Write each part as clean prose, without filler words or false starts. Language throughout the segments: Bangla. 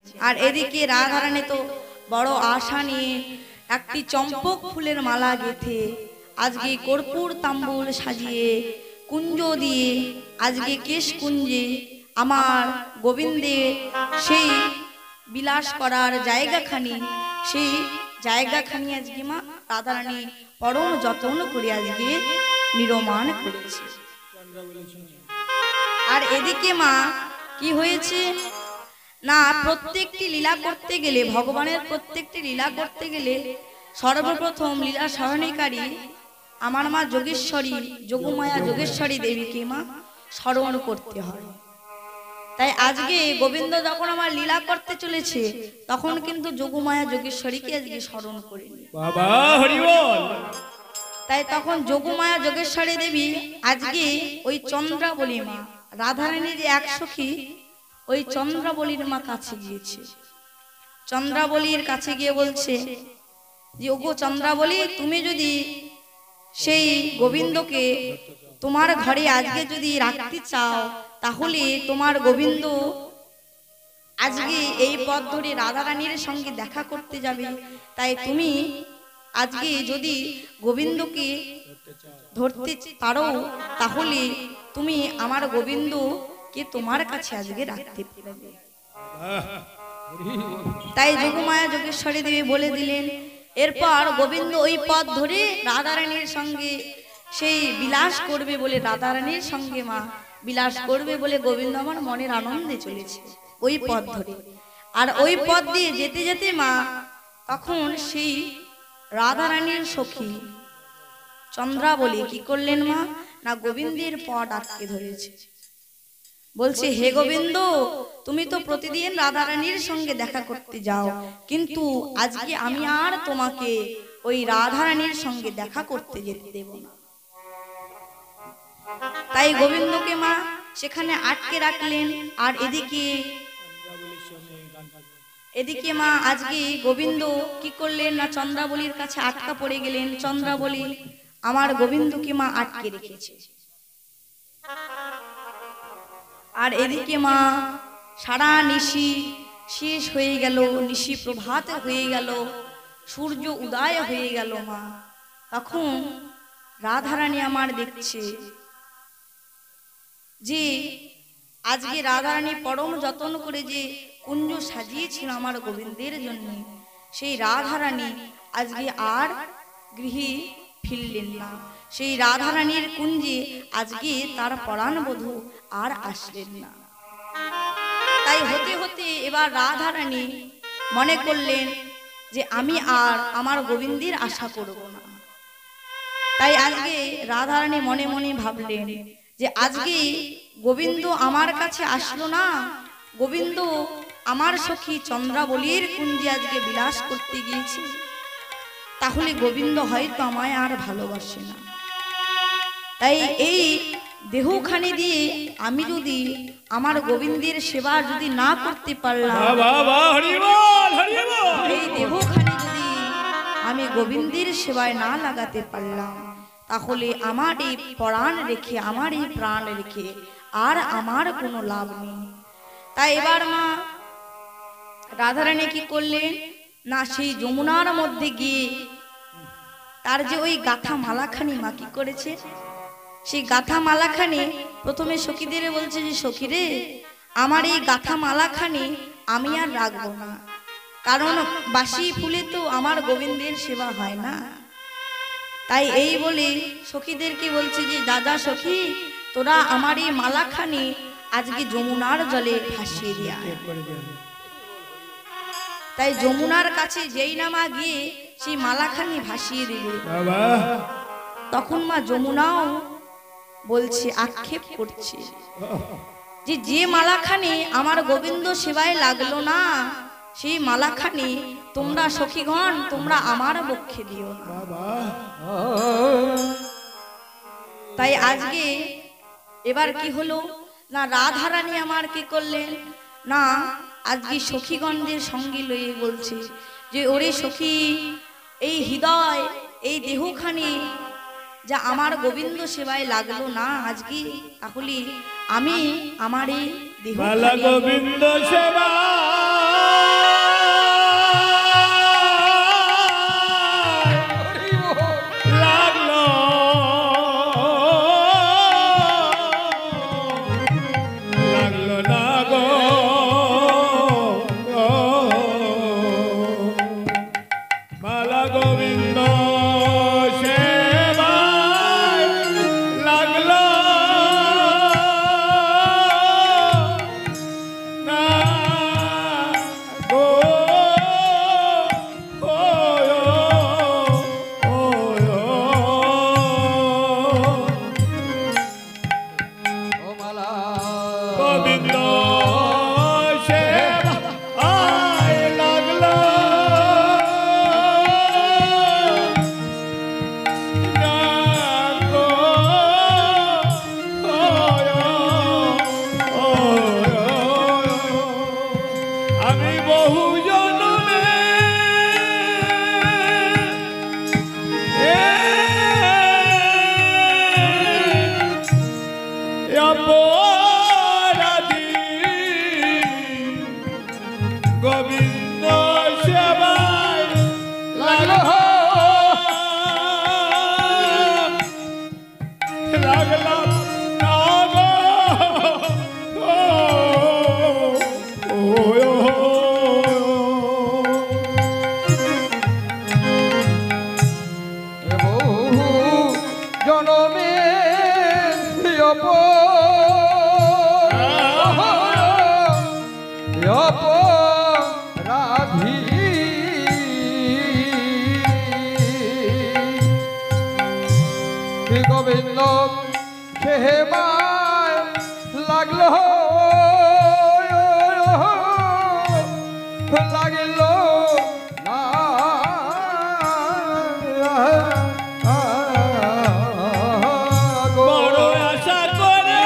আর এদিকে রাধারানী তো বড় আশা নিয়ে একটি চম্পক ফুলের মালা গেঁথে আজকে কর্পূর তাম্বুল সাজিয়ে কুঞ্জ দিয়ে আজকে কেশ কুঞ্জে আমার গোবিন্দের সেই বিলাস করার জায়গাখানি, সেই জায়গাখানি আজকে মা রাধারানী পরম যত্ন করে আজকে নির্মাণ করেছে। আর এদিকে মা কি হয়েছে না, প্রত্যেকটি লীলা করতে গেলে, ভগবানের প্রত্যেকটি লীলা করতে গেলে সর্বপ্রথম লীলা স্মরণকারী আমার মা যোগেশ্বরী, যোগমায়া যোগেশ্বরী দেবীকে মা স্মরণ করতে হয়। তাই আজকে গোবিন্দ যখন আমার লীলা করতে চলেছে তখন কিন্তু যোগমায়া যোগেশ্বরীকে আজকে স্মরণ করিনি বাবা, হরি বল। তাই তখন যোগমায়া যোগেশ্বরী দেবী আজকে ওই চন্দ্রাবলী মা রাধারানীর যে এক সখী ওই চন্দ্রাবলীর মা কাছে গিয়েছে। চন্দ্রাবলীর কাছে গিয়ে বলছে যে ওগো চন্দ্রাবলী, তুমি যদি সেই গোবিন্দকে তোমার ঘরে আজকে যদি রাখতে চাও তাহলে তোমার গোবিন্দ আজকে এই পথ ধরে রাধারানীর সঙ্গে দেখা করতে যাবে। তাই তুমি আজকে যদি গোবিন্দকে ধরতে পারো তাহলে তুমি আমার গোবিন্দকে তোমার কাছে আজকে রাখতে পারবে। তাই যোগমায়া যোগেশ্বরী দেবী বলে দিলেন। এরপর গোবিন্দ ওই পথ ধরে রাধারানীর সঙ্গে সেই বিলাস করবে বলে, রাধারানীর সঙ্গে মা বিলাস করবে বলে গোবিন্দ আমার মনের আনন্দে চলেছে ওই পথ ধরে। আর ওই পথ দিয়ে যেতে যেতে মা তখন সেই রাধারানীর সখী চন্দ্রাবলী কি করলেন মা না, গোবিন্দের পথ আটকে ধরেছে। বলছে হে গোবিন্দ, তুমি তো প্রতিদিন রাধারানীর সঙ্গে দেখা করতে যাও, কিন্তু আজকে আমি আর তোমাকে ওই রাধারানীর সঙ্গে দেখা করতে যেতে দেব না। তাই গোবিন্দকে মা সেখানে আটকে রাখলেন। আর এদিকে মা আজকে গোবিন্দ কি করলেন না, চন্দ্রাবলীর কাছে আটকা পড়ে গেলেন। চন্দ্রাবলী আমার গোবিন্দকে মা আটকে রেখেছে। আর এদিকে মা সারা নিশি শেষ হয়ে গেল, নিশি প্রভাত হয়ে গেল, সূর্য উদয় হয়ে গেল মা। তখন রাধারানী আমার দেখছে যে আজকে রাধারানী পরম যত্ন করে যে কুঞ্জ সাজিয়েছিল আমার গোবিন্দের জন্য, সেই রাধারানী আজকে আর গৃহে ফিরলেন না। সেই রাধারানীর কুঞ্জে আজকে তার পরাণ বধূ আর আসলেন না। তাই হতে হতে এবার রাধারানী মনে করলেন যে আমি আর আমার গোবিন্দের আশা করব না। তাই আজকে রাধারানী মনে মনে ভাবলেন যে আজকে গোবিন্দ আমার কাছে আসলো না, গোবিন্দ আমার সখী চন্দ্রাবলীর কুঞ্জে আজকে বিলাস করতে গিয়েছে, তাহলে গোবিন্দ হয়তো আমায় আর ভালোবাসে না। তাই এই দেহখানি দিয়ে আমি যদি আমার গোবিন্দের সেবা যদি না করতে পারলাম, এই দেহখানি যদি আমি গোবিন্দের সেবায় না লাগাতে পারলাম, তাহলে আমার এই প্রাণ রেখে, আমার এই প্রাণ রেখে আর আমার কোনো লাভ নেই। তাই এবার মা রাধারানী কি করলেন না, সেই যমুনার মধ্যে গিয়ে তার যে ওই গাথা মালাখানি মা কি করেছে, সেই গাথা মালাখানি প্রথমে সখীদের বলছে যে সখীরে, আমার এই গাথা মালাখানি আমি আর রাখবো না, কারণ বাসি ফুলে তো আমার গোবিন্দের সেবা হয় না। তাই এই বলে সখীদেরকে বলছে যে দাদা সখী, তোরা আমার এই মালাখানি আজকে যমুনার জলে ভাসিয়ে দিয়া। তাই যমুনার কাছে যেই না মা গিয়ে সেই মালাখানি ভাসিয়ে দিবে, তখন মা যমুনাও বলছে, আক্ষেপ করছে যে যে মালাখানি আমার গোবিন্দ সেবায় লাগলো না, সেই মালাখানি তোমরা সখীগণ তোমরা আমার বক্ষে দিও না। তাই আজকে এবার কি হলো না, রাধারানী আমার কি করলেন না, আজকে সখীগণদের সঙ্গে লইয়ে বলছে যে ওরে সখী, এই হৃদয় এই দেহখানি যা আমার গোবিন্দ সেবায় লাগলো না আজকে, তাহলে আমি আমার এই দেহ গোবিন্দ সেবা বহু জনমে অপরাধী গোবিন্দ সেবায় লাগলো লাগলাম না গো জনমে অপরাধী গোবিন্দ সেবায় লাগলো লাগিল না বড় আশা করে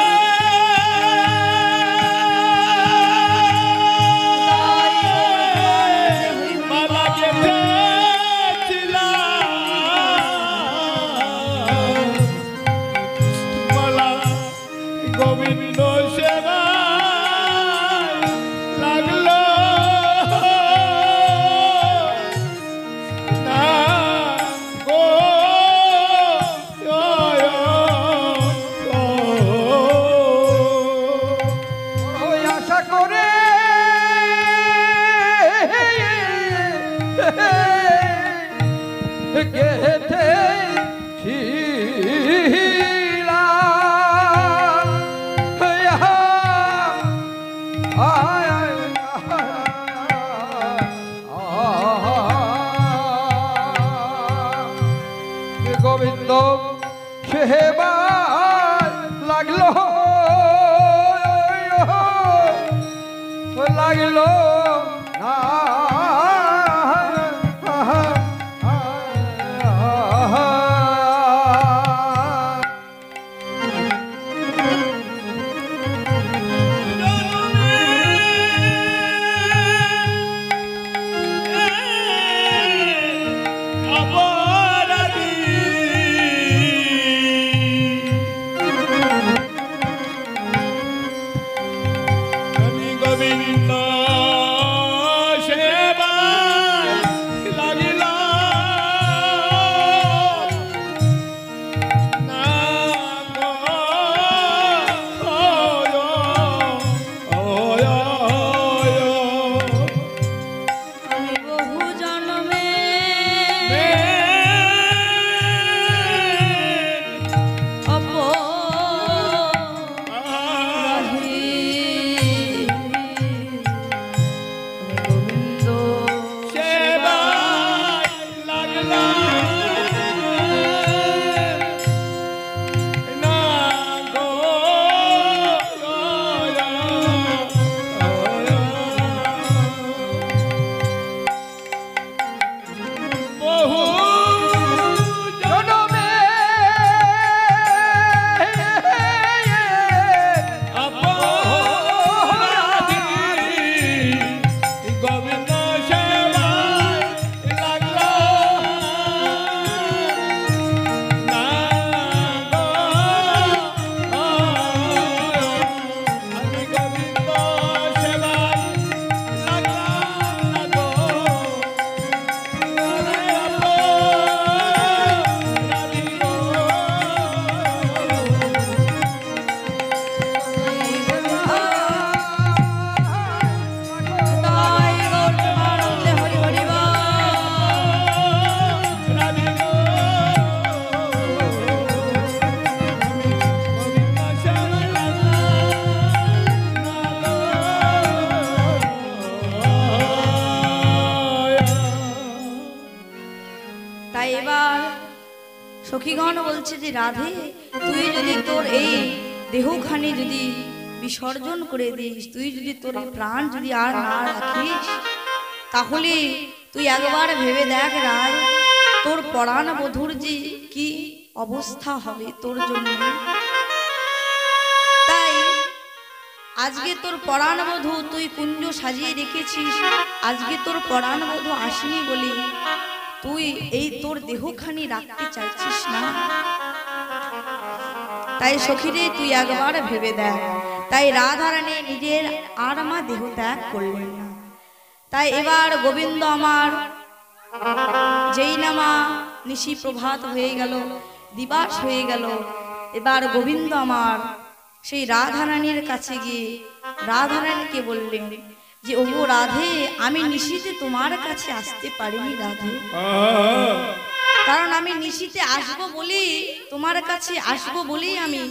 মালা গেঁথেছিলাম মালা গোবিন্দ সেবায় লাগলো না গো ওই আশা করে গেতে গোবিন্দ সেবায় লাগলো লাগলো না গোবিন্দ সেবায় লাগিলাম না গো আমি বহু জন্মে অপরাধী গোবিন্দ সেবায় লাগলাম না গো বহু জনমে অপরাধী গোবিন্দ সেবায় লাগলো না গো আমি গোবিন্দ সেবায় লাগলাম না গো তাই গৌর প্রেমানন্দে হরি হরি বল। তাই এবার সখীগণ বলছে যে রাধে, তুই যদি তোর এই দেহখানি যদি বিসর্জন করে দিস, তুই যদি তোর এই প্রাণ যদি আর না রাখিস, তাহলে তুই একবার ভেবে দেখ রায়, তোর পরাণ বধূর যে কি অবস্থা হবে তোর জন্য। তাই আজকে তোর পরাণ বধূ তুই কুঞ্জ সাজিয়ে রেখেছিস, আজকে তোর পরাণ বধূ আসেনি বলে তুই এই তোর দেহখানি রাখতে চাইছিস না। তাই সখীরে তুই একবার ভেবে দেখ। তাই রাধারানী নিজের আর মা দেহ ত্যাগ করলেন না। তাই এবার গোবিন্দ আমার যেই নামা নিশি প্রভাত হয়ে গেল, দিবাস হয়ে গেল, এবার গোবিন্দ আমার সেই রাধারানীর কাছে গিয়ে রাধারানীকে বললেন যে ওগো রাধে, আমি নিশিতে তোমার কাছে আসতে পারিনি রাধে, কারণ আমি নিশিতে আসবো বলেই তোমার কাছে আসবো বলেই আমি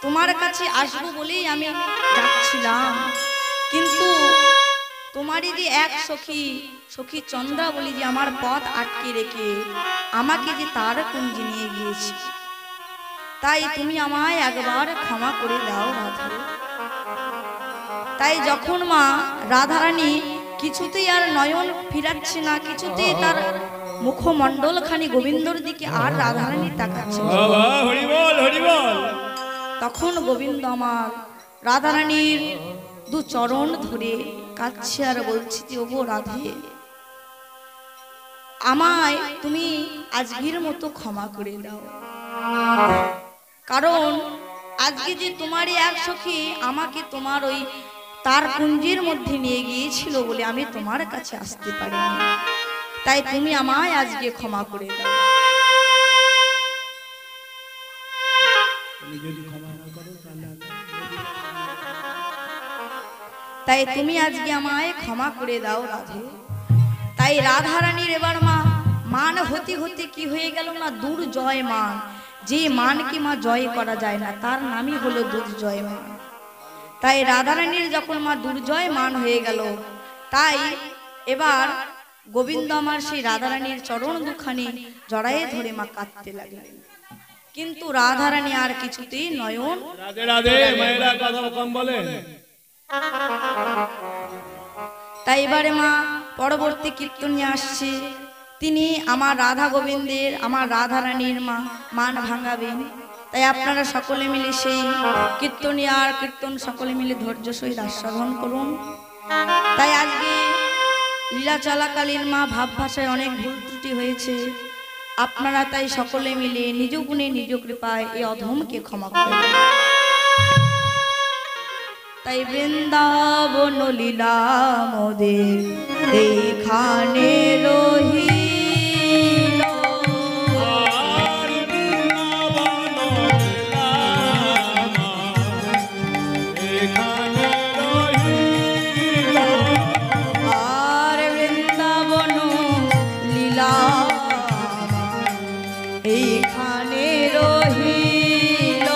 তোমার কাছে আসবো বলেই আমি যাচ্ছিলাম। কিন্তু তোমারই যে এক সখী সখী চন্দ্রা বলি যে আমার পথ আটকে রেখে আমাকে যে তার কুঞ্জে নিয়ে গিয়েছে, তাই তুমি আমায় একবার ক্ষমা করে দাও রাধা। তাই যখন মা রাধারানী কিছুতেই আর নয়ন ফিরাচ্ছে না, কিছুতেই তার মুখমণ্ডল খানি গোবিন্দর দিকে আর রাধারানী তাকাচ্ছে না, তখন গোবিন্দ আমার রাধারানীর দু চরণ ধরে কাছে আর বলছি যে ওগো রাধে, আমায় তুমি আজকের মতো ক্ষমা করে দাও, কারণ আজকে যে তোমারই এক সখী আমাকে তোমার ওই তার কুঞ্জের মধ্যে নিয়ে গিয়েছিল বলে আমি তোমার কাছে আসতে পারিনি, তাই তুমি আমায় আজকে ক্ষমা করে দাও। তাই তুমি আজকে আমায় ক্ষমা করে দাও রাধে। তাই রাধারানীর এবার মা মান হতে হতে কি হয়ে গেল না, দুর্জয় মান। যে মানকে মা জয় করা যায় না তার নামই হলো দুর্জয় মান। তাই রাধারানীর যখন মা দুর্জয় মান হয়ে গেল, তাই এবার গোবিন্দ আমার সেই রাধারানীর চরণ দুখানি জড়ায়ে ধরে মা কাঁদতে লাগলেন। কিন্তু রাধারানী আর কিছুতেই নয়ন রাধে রাধে মেয়েরা কথা কম বলে। তাই এবারে মা পরবর্তী কীর্তন নিয়ে আসছে, তিনি আমার রাধা গোবিন্দের আমার রাধারানীর মা মান ভাঙাবেন। তাই আপনারা সকলে মিলে সেই কীর্তনী আর কীর্তন সকলে মিলে ধৈর্য সহিত আস্বাদন করুন। তাই আজকে লীলা চলাকালীন মা ভাব ভাষায় অনেক ভুল ত্রুটি হয়েছে, আপনারা তাই সকলে মিলে নিজ গুণে নিজ কৃপায় এই অধমকে ক্ষমা করুন। তাই বৃন্দাবন লীলা মোদের এইখানে রহিল, আর বৃন্দাবন লীলা এখানে রহিল, আর বৃন্দাবন লীলা এইখানে রহিল।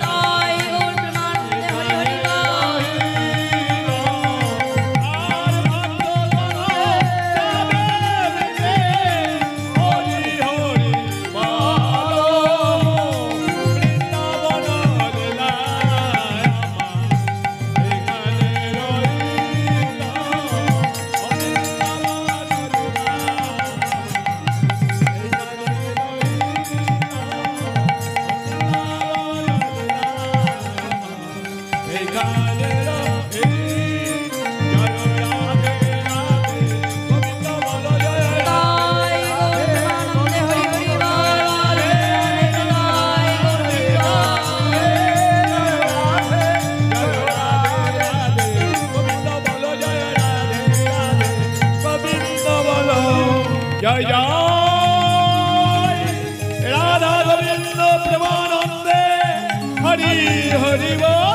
তাই গৌর প্রেমানন্দে হরি হরি বল। তাই গৌর প্রেমানন্দে হরি হরি বল। তাই গৌর হরি জয় জয় রাধা গোবিন্দ প্রেমানন্দে হরি হরি বল।